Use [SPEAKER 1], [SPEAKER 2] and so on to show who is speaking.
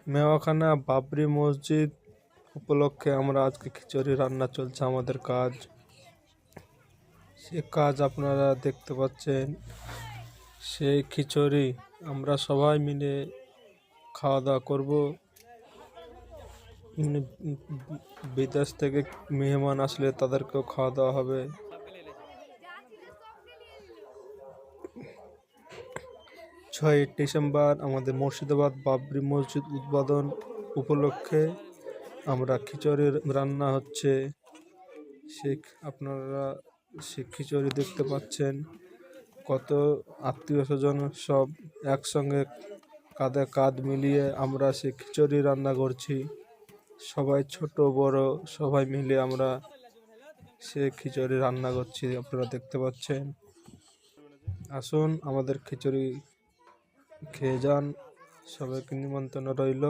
[SPEAKER 1] মেওয়াখানা বাবরি মসজিদ উপলক্ষে আমরা আজকে খিচুড়ি রান্না চলছে আমাদের কাজ। সে কাজ আপনারা দেখতে পাচ্ছেন। সেই খিচুড়ি আমরা সবাই মিলে খাওয়া দাওয়া করবো। বিদেশ থেকে মেহমান আসলে তাদেরকেও খাওয়া দাওয়া হবে। 6ই ডিসেম্বর আমাদের মুর্শিদাবাদ বাবরি মসজিদ উদ্বোধন উপলক্ষে আমরা খিচুড়ি রান্না হচ্ছে। আপনারা সে খিচুড়ি দেখতে পাচ্ছেন। কত আত্মীয় স্বজন সব একসঙ্গে কাঁধে কাঁধ মিলিয়ে আমরা সে খিচুড়ি রান্না করছি। সবাই ছোট বড় সবাই মিলে আমরা সে খিচুড়ি রান্না করছি, আপনারা দেখতে পাচ্ছেন। আসুন আমাদের খিচুড়ি খেয়ে যান, সবাইকে নিমন্ত্রণ রইল।